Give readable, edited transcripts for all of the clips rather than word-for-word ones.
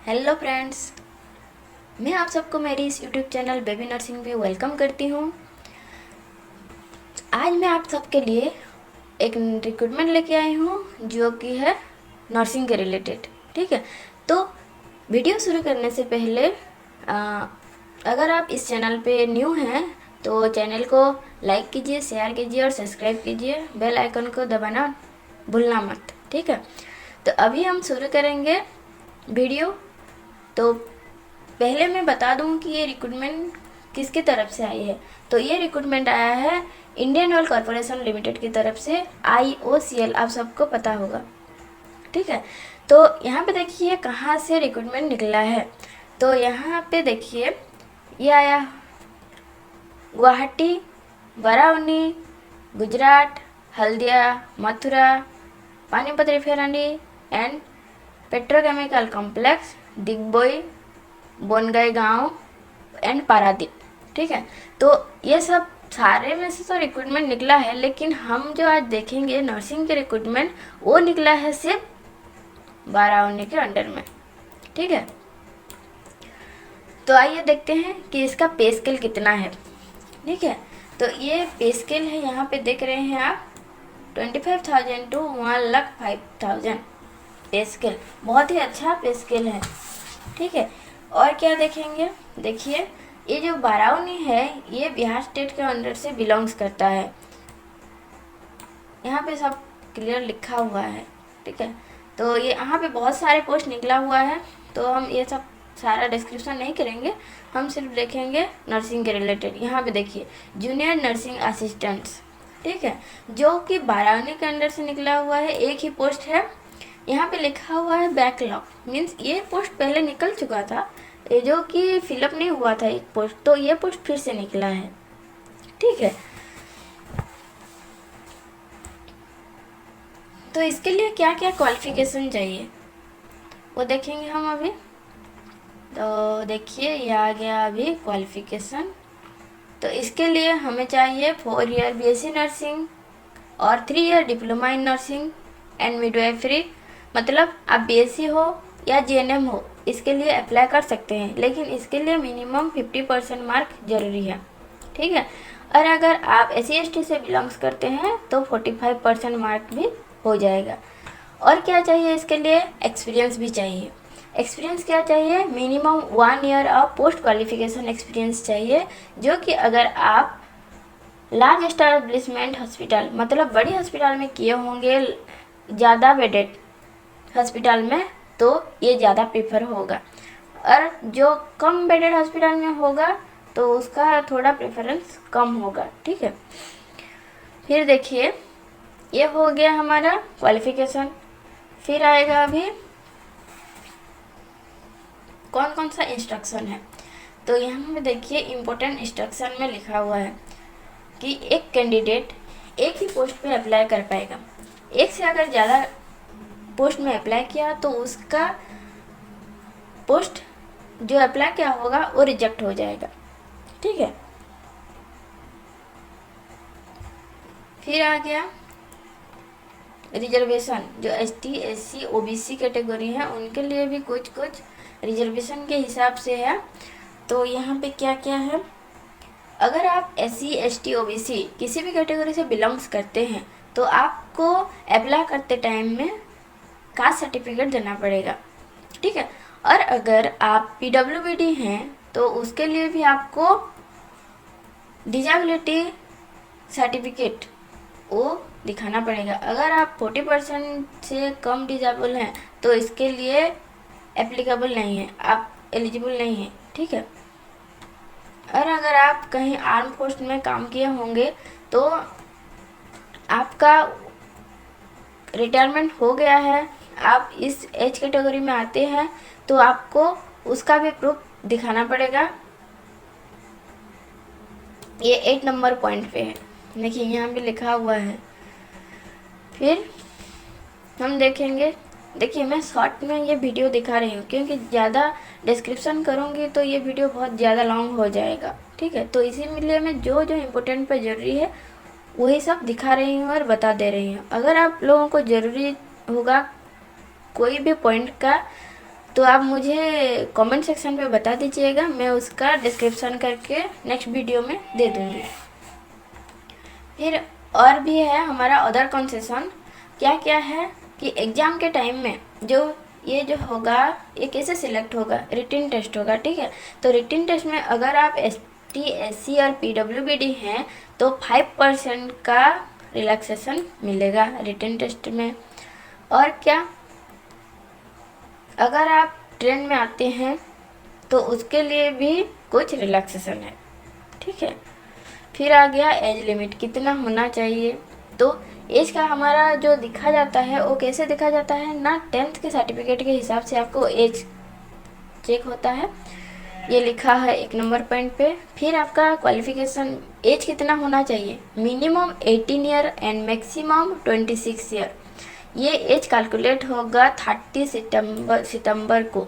Hello friends, मैं आप सबको मेरी इस यूट्यूब चैनल बेबी नर्सिंग पे वेलकम करती हूँ। आज मैं आप सबके लिए एक रिक्रूटमेंट लेके आई हूँ जो कि है नर्सिंग के रिलेटेड। ठीक है, तो वीडियो शुरू करने से पहले अगर आप इस चैनल पे न्यू हैं तो चैनल को लाइक कीजिए, शेयर कीजिए और सब्सक्राइब कीजिए। बेल आइकन को दबाना भूलना मत। ठीक है, तो अभी हम शुरू करेंगे वीडियो। तो पहले मैं बता दूं कि ये रिक्रूटमेंट किसकी तरफ से आई है। तो ये रिक्रूटमेंट आया है इंडियन ऑयल कॉरपोरेशन लिमिटेड की तरफ से, IOCL, आप सबको पता होगा। ठीक है, तो यहाँ पे देखिए कहाँ से रिक्रूटमेंट निकला है। तो यहाँ पे देखिए ये आया Guwahati, Barauni, Gujarat, Haldia, Mathura, Panipat refinery and petrochemical complex, Digboi, Bongaigaon and Paradip. ठीक है, तो ये सब सारे में से तो रिक्रूटमेंट निकला है, लेकिन हम जो आज देखेंगे नर्सिंग के रिक्रूटमेंट वो निकला है सिर्फ बाराउनी के अंडर में। ठीक है, तो आइए देखते हैं कि इसका पे स्केल कितना है। ठीक है, तो ये पे स्केल है, यहाँ पे देख रहे हैं आप 25,000 to 1,05,000 पे स्केल। बहुत ही अच्छा पे स्केल है। ठीक है, और क्या देखेंगे, देखिए ये जो बाराउनी है ये बिहार स्टेट के अंडर से बिलोंग्स करता है। यहाँ पे सब क्लियर लिखा हुआ है। ठीक है, तो ये यहाँ पे बहुत सारे पोस्ट निकला हुआ है, तो हम ये सब सारा डिस्क्रिप्शन नहीं करेंगे, हम सिर्फ देखेंगे नर्सिंग के रिलेटेड। यहाँ पे देखिए जूनियर नर्सिंग असिस्टेंट्स, ठीक है, जो कि बाराउनी के अंडर से निकला हुआ है। एक ही पोस्ट है, यहाँ पे लिखा हुआ है बैकलॉग, मीन्स ये पोस्ट पहले निकल चुका था, ये जो कि फिलअप नहीं हुआ था एक पोस्ट, तो ये पोस्ट फिर से निकला है। ठीक है, तो इसके लिए क्या क्या क्वालिफिकेशन चाहिए वो देखेंगे हम अभी। तो देखिए ये आ गया अभी क्वालिफिकेशन। तो इसके लिए हमें चाहिए 4 ईयर BSc नर्सिंग और 3 year diploma in nursing and midwifery. मतलब आप BSc हो या GNM हो, इसके लिए अप्लाई कर सकते हैं, लेकिन इसके लिए मिनिमम 50% मार्क जरूरी है। ठीक है, और अगर आप SC/ST से बिलोंग्स करते हैं तो 45% मार्क भी हो जाएगा। और क्या चाहिए इसके लिए, एक्सपीरियंस भी चाहिए। एक्सपीरियंस क्या चाहिए, minimum 1 year of post qualification experience चाहिए, जो कि अगर आप लार्ज एस्टैब्लिशमेंट हॉस्पिटल, मतलब बड़ी हॉस्पिटल में किए होंगे, ज़्यादा बेडेड हॉस्पिटल में, तो ये ज़्यादा प्रेफर होगा। और जो कम बेडेड हॉस्पिटल में होगा तो उसका थोड़ा प्रेफरेंस कम होगा। ठीक है, फिर देखिए ये हो गया हमारा क्वालिफिकेशन। फिर आएगा अभी कौन कौन सा इंस्ट्रक्शन है। तो यहाँ पे देखिए इम्पोर्टेंट इंस्ट्रक्शन में लिखा हुआ है कि एक कैंडिडेट एक ही पोस्ट पे अप्लाई कर पाएगा। एक से अगर ज़्यादा पोस्ट में अप्लाई किया तो उसका पोस्ट जो अप्लाई किया होगा वो रिजेक्ट हो जाएगा। ठीक है, फिर आ गया रिजर्वेशन। जो ST SC OBC कैटेगरी है उनके लिए भी कुछ कुछ रिजर्वेशन के हिसाब से है। तो यहाँ पे क्या क्या है, अगर आप SC ST OBC किसी भी कैटेगरी से बिलोंग्स करते हैं तो आपको अप्लाई करते टाइम में कास्ट सर्टिफिकेट देना पड़ेगा। ठीक है, और अगर आप PWD हैं तो उसके लिए भी आपको डिजेबिलिटी सर्टिफिकेट वो दिखाना पड़ेगा। अगर आप 40% से कम डिजेबल हैं तो इसके लिए एप्लीकेबल नहीं है, आप एलिजिबल नहीं हैं। ठीक है, और अगर आप कहीं आर्म फोर्स में काम किए होंगे तो आपका रिटायरमेंट हो गया है, आप इस एज कैटेगरी में आते हैं तो आपको उसका भी प्रूफ दिखाना पड़ेगा। ये 8 नंबर पॉइंट पे है, देखिए यहाँ भी लिखा हुआ है। फिर हम देखेंगे, देखिए मैं शॉर्ट में ये वीडियो दिखा रही हूँ क्योंकि ज़्यादा डिस्क्रिप्शन करूँगी तो ये वीडियो बहुत ज़्यादा लॉन्ग हो जाएगा। ठीक है, तो इसीलिए मैं जो जो इम्पोर्टेंट पे ज़रूरी है वही सब दिखा रही हूँ और बता दे रही हूँ। अगर आप लोगों को ज़रूरी होगा कोई भी पॉइंट का तो आप मुझे कमेंट सेक्शन पे बता दीजिएगा, मैं उसका डिस्क्रिप्शन करके नेक्स्ट वीडियो में दे दूँगी। फिर और भी है हमारा अदर कंसेशन। क्या क्या है कि एग्ज़ाम के टाइम में ये जो होगा ये कैसे सिलेक्ट होगा, रिटन टेस्ट होगा, ठीक है। तो रिटन टेस्ट में अगर आप ST SC और PWBD हैं तो 5% का रिलैक्सेशन मिलेगा रिटन टेस्ट में। और क्या, अगर आप ट्रेन में आते हैं तो उसके लिए भी कुछ रिलैक्सेशन है, ठीक है। फिर आ गया एज लिमिट, कितना होना चाहिए। तो एज का हमारा जो दिखा जाता है वो कैसे दिखा जाता है ना, 10th के सर्टिफिकेट के हिसाब से आपको एज चेक होता है, ये लिखा है 1 नंबर पॉइंट पे। फिर आपका क्वालिफिकेशन एज कितना होना चाहिए, minimum 18 year and maximum 26 year. ये एज कैलकुलेट होगा 30 सितंबर को,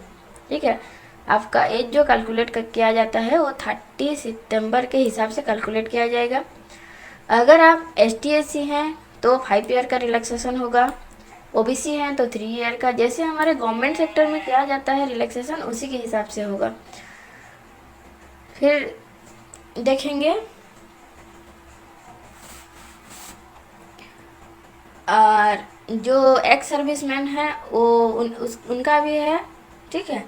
ठीक है। आपका एज जो कैलकुलेट किया जाता है वो 30 सितंबर के हिसाब से कैलकुलेट किया जाएगा। अगर आप ST SC हैं तो 5 ईयर का रिलैक्सेशन होगा, OBC हैं तो 3 ईयर का। जैसे हमारे गवर्नमेंट सेक्टर में किया जाता है रिलैक्सेशन, उसी के हिसाब से होगा। फिर देखेंगे और जो एक्स सर्विसमैन है वो उनका भी है, ठीक है।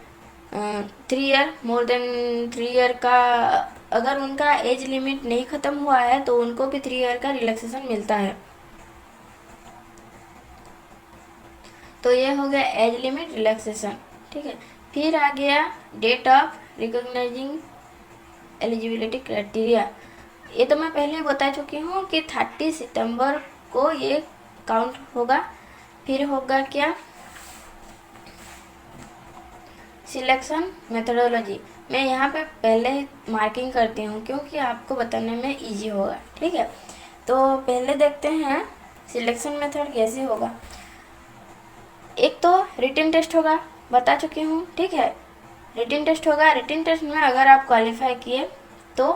3 ईयर, मोर देन 3 ईयर का, अगर उनका एज लिमिट नहीं ख़त्म हुआ है तो उनको भी 3 ईयर का रिलैक्सेशन मिलता है। तो ये हो गया एज लिमिट रिलैक्सेशन, ठीक है। फिर आ गया date of recognizing eligibility criteria. ये तो मैं पहले ही बता चुकी हूँ कि 30 सितंबर को ये काउंट होगा। फिर होगा क्या, सिलेक्शन मेथडोलॉजी। मैं यहाँ पे पहले ही मार्किंग करती हूँ क्योंकि आपको बताने में इजी होगा, ठीक है। तो पहले देखते हैं सिलेक्शन मेथड कैसे होगा। एक तो रिटन टेस्ट होगा, बता चुकी हूँ, ठीक है। रिटन टेस्ट होगा, रिटन टेस्ट में अगर आप क्वालिफाई किए तो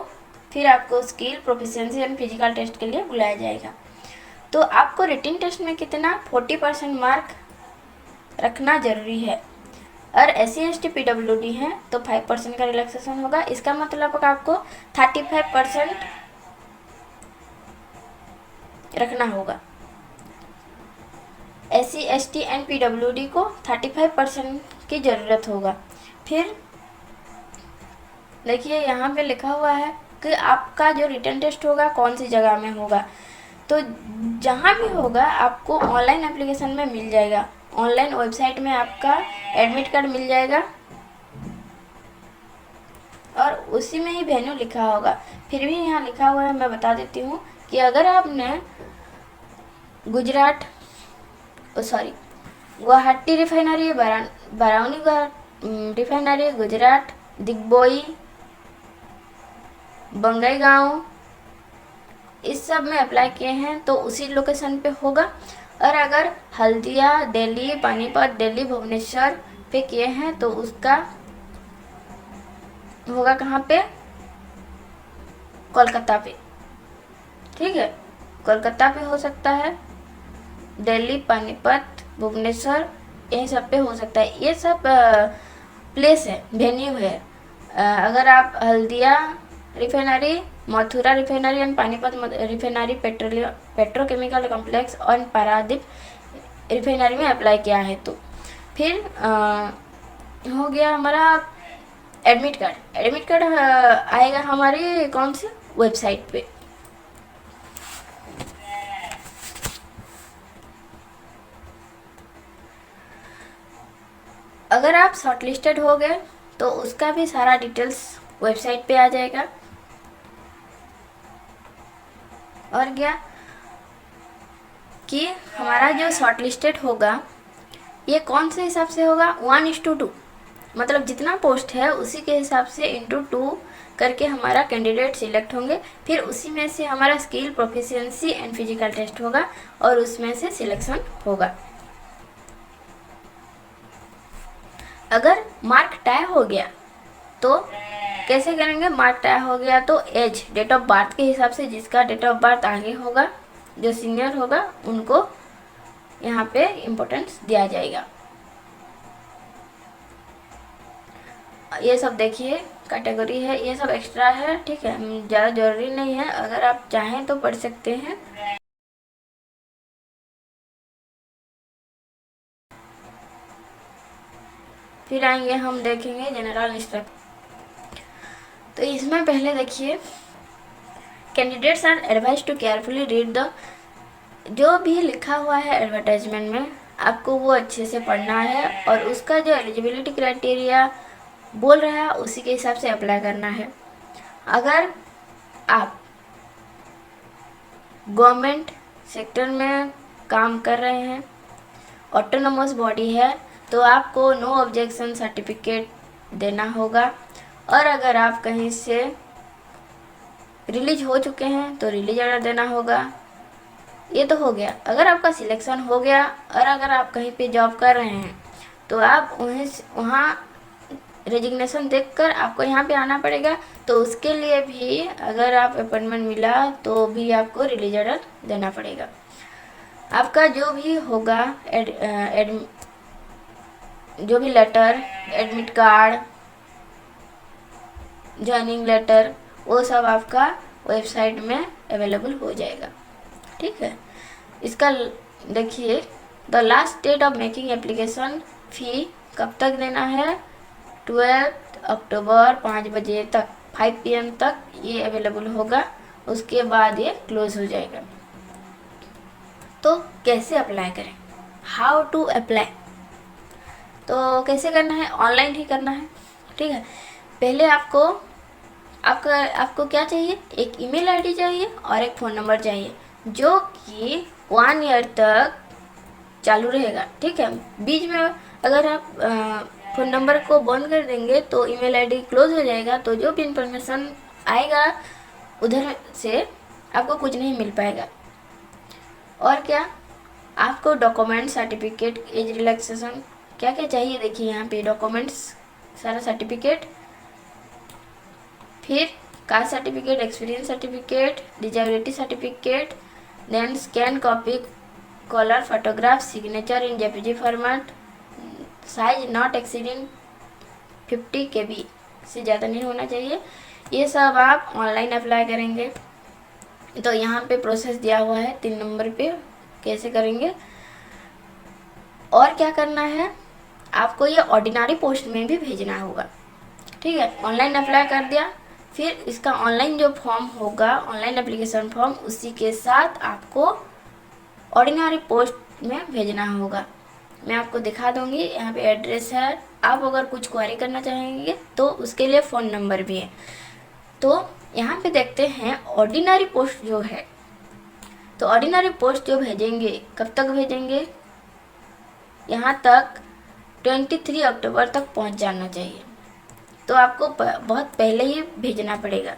फिर आपको skill, proficiency and physical test के लिए बुलाया जाएगा। तो आपको रिटन टेस्ट में कितना 40% मार्क रखना ज़रूरी है। और SC ST PWD हैं तो 5% का रिलैक्सेशन होगा। इसका मतलब आपको 35% रखना होगा। SC ST एंड PWD को 35% की ज़रूरत होगा। फिर देखिए यहाँ पे लिखा हुआ है कि आपका जो रिटन टेस्ट होगा कौन सी जगह में होगा। तो जहाँ भी होगा आपको ऑनलाइन एप्लीकेशन में मिल जाएगा, ऑनलाइन वेबसाइट में आपका एडमिट कार्ड मिल जाएगा और उसी में ही वेन्यू लिखा होगा। फिर भी यहाँ लिखा हुआ है, मैं बता देती हूँ कि अगर आपने गुवाहाटी रिफाइनरी, बरौनी रिफाइनरी, गुजरात, दिग्बोई, बंगाईगांव, इस सब में अप्लाई किए हैं तो उसी लोकेशन पे होगा। और अगर हल्दिया, दिल्ली, पानीपत, दिल्ली, भुवनेश्वर पे किए हैं तो उसका होगा कहाँ पे, कोलकाता पे, ठीक है। कोलकाता पे हो सकता है, दिल्ली, पानीपत, भुवनेश्वर, यही सब पे हो सकता है। ये सब प्लेस है, वेन्यू है। अगर आप Haldia refinery, Mathura refinery and Panipat refinery, petrochemical complex और पारादीप रिफाइनरी में अप्लाई किया है तो फिर हो गया हमारा एडमिट कार्ड। एडमिट कार्ड आएगा हमारी कौन सी वेबसाइट पे। अगर आप शॉर्टलिस्टेड हो गए तो उसका भी सारा डिटेल्स वेबसाइट पे आ जाएगा। और क्या कि हमारा जो शॉर्टलिस्टेड होगा ये कौन से हिसाब से होगा, 1:2, मतलब जितना पोस्ट है उसी के हिसाब से ×2 करके हमारा कैंडिडेट सिलेक्ट होंगे। फिर उसी में से हमारा skill, proficiency and physical test होगा और उसमें से सिलेक्शन होगा। अगर मार्क टाई हो गया तो कैसे करेंगे, मार्क टाई हो गया तो एज, डेट ऑफ बर्थ के हिसाब से जिसका डेट ऑफ बर्थ आगे होगा, जो सीनियर होगा उनको यहाँ पे इम्पोर्टेंस दिया जाएगा। ये सब देखिए कैटेगरी है, ये सब एक्स्ट्रा है, ठीक है, ज़्यादा ज़रूरी नहीं है, अगर आप चाहें तो पढ़ सकते हैं। फिर आएंगे हम देखेंगे जनरल इंस्ट्रक्शन। तो इसमें पहले देखिए candidates are advised to carefully read the, जो भी लिखा हुआ है एडवर्टाइजमेंट में आपको वो अच्छे से पढ़ना है और उसका जो एलिजिबिलिटी क्राइटेरिया बोल रहा है उसी के हिसाब से अप्लाई करना है। अगर आप गवर्नमेंट सेक्टर में काम कर रहे हैं, ऑटोनोमस बॉडी है, तो आपको नो ऑब्जेक्शन सर्टिफिकेट देना होगा। और अगर आप कहीं से रिलीज हो चुके हैं तो रिलीज ऑर्डर देना होगा। ये तो हो गया। अगर आपका सिलेक्शन हो गया और अगर आप कहीं पे जॉब कर रहे हैं तो आप वहाँ रेजिग्नेशन देखकर आपको यहाँ पे आना पड़ेगा। तो उसके लिए भी अगर आप अपॉइंटमेंट मिला तो भी आपको रिलीज ऑर्डर देना पड़ेगा। आपका जो भी होगा जो भी letter, admit card, joining letter, वो सब आपका वेबसाइट में अवेलेबल हो जाएगा, ठीक है। इसका देखिए the last date of making application fee कब तक देना है, 12 अक्टूबर 5 बजे तक, 5 PM तक ये अवेलेबल होगा। उसके बाद ये क्लोज हो जाएगा। तो कैसे अप्लाई करें, हाउ टू अप्लाई, तो कैसे करना है, ऑनलाइन ही करना है, ठीक है। पहले आपको क्या चाहिए, एक ईमेल आईडी चाहिए और एक फ़ोन नंबर चाहिए जो कि 1 ईयर तक चालू रहेगा, ठीक है। बीच में अगर आप फ़ोन नंबर को बंद कर देंगे तो ईमेल आईडी क्लोज हो जाएगा, तो जो भी इंफॉर्मेशन आएगा उधर से आपको कुछ नहीं मिल पाएगा। और क्या, आपको डॉक्यूमेंट, सर्टिफिकेट, एज रिलैक्सेशन क्या क्या चाहिए, देखिए यहाँ पे डॉक्यूमेंट्स सारा सर्टिफिकेट, फिर caste certificate, experience certificate, disability certificate, then scan copy, colour photograph, signature in JPG format, size not exceeding 50 KB से ज़्यादा नहीं होना चाहिए। ये सब आप ऑनलाइन अप्लाई करेंगे। तो यहाँ पे प्रोसेस दिया हुआ है 3 नंबर पे कैसे करेंगे। और क्या करना है, आपको ये ऑर्डिनरी पोस्ट में भी भेजना होगा, ठीक है। ऑनलाइन अप्लाई कर दिया, फिर इसका ऑनलाइन जो फॉर्म होगा, ऑनलाइन एप्लीकेशन फॉर्म, उसी के साथ आपको ऑर्डिनरी पोस्ट में भेजना होगा। मैं आपको दिखा दूंगी, यहाँ पे एड्रेस है। आप अगर कुछ क्वेरी करना चाहेंगे तो उसके लिए फ़ोन नंबर भी है। तो यहाँ पे देखते हैं ऑर्डिनरी पोस्ट जो है, तो ऑर्डिनरी पोस्ट जो भेजेंगे कब तक भेजेंगे, यहाँ तक 23 अक्टूबर तक पहुँच जाना चाहिए। तो आपको बहुत पहले ही भेजना पड़ेगा,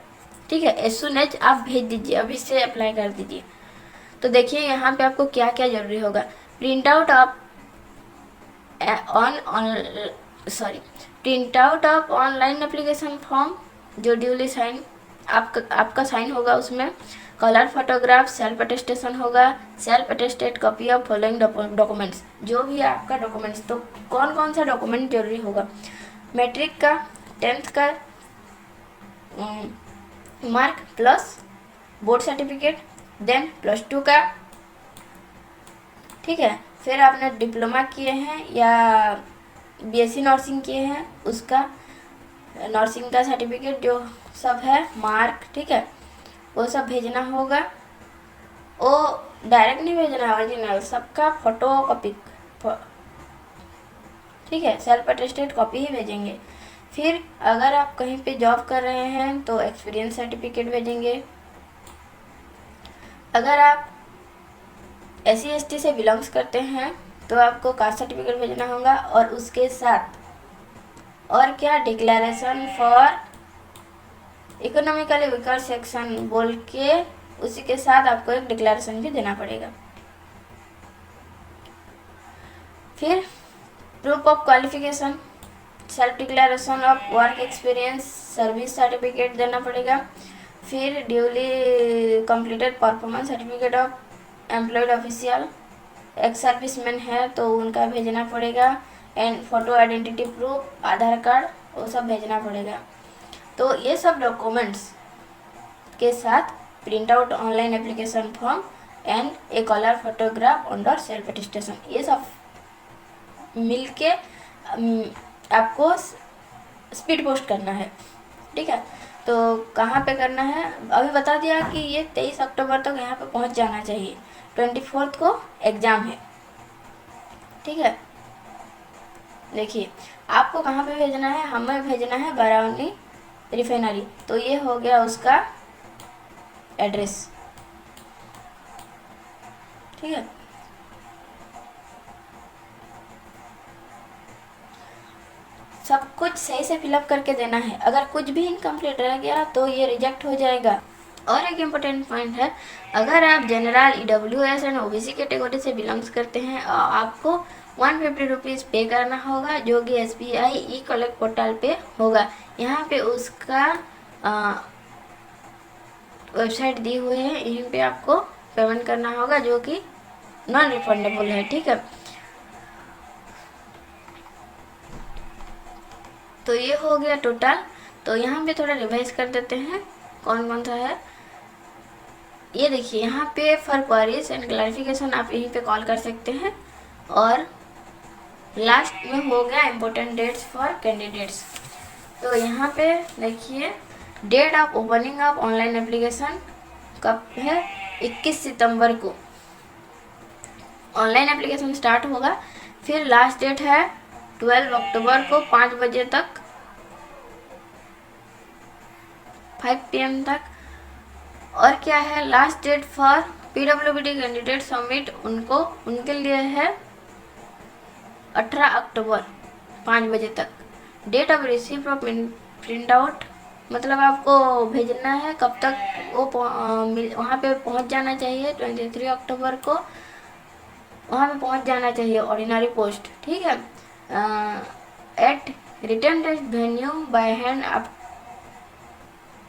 ठीक है। एज सून एज आप भेज दीजिए, अभी से अप्लाई कर दीजिए। तो देखिए यहाँ पे आपको क्या क्या ज़रूरी होगा, print out of online application form जो ड्यूली साइन आपका साइन होगा उसमें, कलर फोटोग्राफ, सेल्फ अटेस्टेशन होगा, self attested copy of following documents, जो भी आपका डॉक्यूमेंट्स, तो कौन कौन सा डॉक्यूमेंट जरूरी होगा, मैट्रिक का, 10th का mark plus board certificate, then +2 का, ठीक है। फिर आपने डिप्लोमा किए हैं या BSc नर्सिंग किए हैं उसका नर्सिंग का सर्टिफिकेट जो सब है, मार्क, ठीक है, वो सब भेजना होगा। वो डायरेक्ट नहीं भेजना, ओरिजिनल सबका फोटो कॉपी, ठीक है, सेल्फ अटेस्टेड कॉपी ही भेजेंगे। फिर अगर आप कहीं पे जॉब कर रहे हैं तो एक्सपीरियंस सर्टिफिकेट भेजेंगे। अगर आप SC ST से बिलोंग्स करते हैं तो आपको कास्ट सर्टिफिकेट भेजना होगा और उसके साथ और क्या, declaration for economically weaker section बोल के उसी के साथ आपको एक डिक्लेरेशन भी देना पड़ेगा। फिर proof of qualification, self declaration of work experience, service certificate देना पड़ेगा। फिर duly completed performance certificate of employed official, ex serviceman है तो उनका भेजना पड़ेगा। And photo identity proof, Aadhaar card वो सब भेजना पड़ेगा। तो ये सब डॉक्यूमेंट्स के साथ print out online application form and A colour photograph under self attestation, ये सब मिलके आपको स्पीड पोस्ट करना है। ठीक है, तो कहाँ पे करना है अभी बता दिया कि ये 23 अक्टूबर तक यहाँ पे पहुँच जाना चाहिए। 24 को एग्ज़ाम है। ठीक है, देखिए आपको कहाँ पे भेजना है, हमें भेजना है बरौनी रिफाइनरी। तो ये हो गया उसका एड्रेस। ठीक है, सब कुछ सही से फिलअप करके देना है। अगर कुछ भी इनकम्प्लीट रह गया तो ये रिजेक्ट हो जाएगा। और एक इम्पोर्टेंट पॉइंट है, अगर आप general EWS and OBC category से बिलोंग्स करते हैं आपको 150 रुपीज़ पे करना होगा, जो कि SBI ई-कलेक्ट पोर्टल पे होगा। यहाँ पे उसका वेबसाइट दी हुई है, यहीं पे आपको पेमेंट करना होगा, जो कि नॉन रिफंडेबल है। ठीक है, तो ये हो गया टोटल। तो यहाँ पे थोड़ा रिवाइज कर देते हैं कौन कौन सा है। ये देखिए यहाँ पे फॉर क्वेरीज एंड क्लैरिफिकेशन आप यहीं पे कॉल कर सकते हैं। और लास्ट में हो गया इम्पोर्टेंट डेट्स फॉर कैंडिडेट्स। तो यहाँ पे देखिए date of opening of online application कब है, 21 सितंबर को ऑनलाइन एप्लीकेशन स्टार्ट होगा। फिर लास्ट डेट है 12 अक्टूबर को 5 बजे तक, 5 PM तक। और क्या है, last date for PWD candidate submit उनके लिए है 18 अक्टूबर 5 बजे तक। Date of receive of print out, मतलब आपको भेजना है कब तक वो वहाँ पे पहुँच जाना चाहिए। 23 अक्टूबर को वहाँ पे पहुँच जाना चाहिए ऑर्डिनरी पोस्ट। ठीक है, at written test venue by hand आप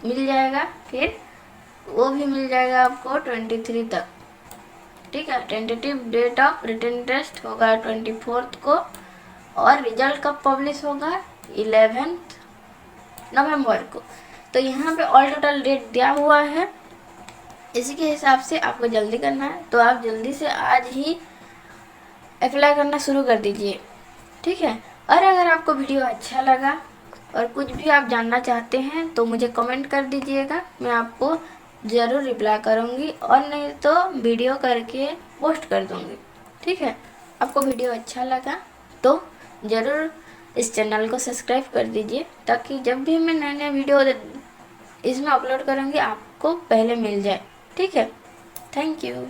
मिल जाएगा, फिर वो भी मिल जाएगा आपको 23 तक। ठीक है, tentative date of written test होगा 24 को, और रिजल्ट कब पब्लिश होगा 11 नवंबर को। तो यहाँ पे ऑल टोटल डेट दिया हुआ है, इसी के हिसाब से आपको जल्दी करना है। तो आप जल्दी से आज ही अप्लाई करना शुरू कर दीजिए। ठीक है, और अगर आपको वीडियो अच्छा लगा और कुछ भी आप जानना चाहते हैं तो मुझे कमेंट कर दीजिएगा, मैं आपको ज़रूर रिप्लाई करूँगी, और नहीं तो वीडियो करके पोस्ट कर दूँगी। ठीक है, आपको वीडियो अच्छा लगा तो ज़रूर इस चैनल को सब्सक्राइब कर दीजिए, ताकि जब भी मैं नए नए वीडियो इसमें अपलोड करूँगी आपको पहले मिल जाए। ठीक है, थैंक यू।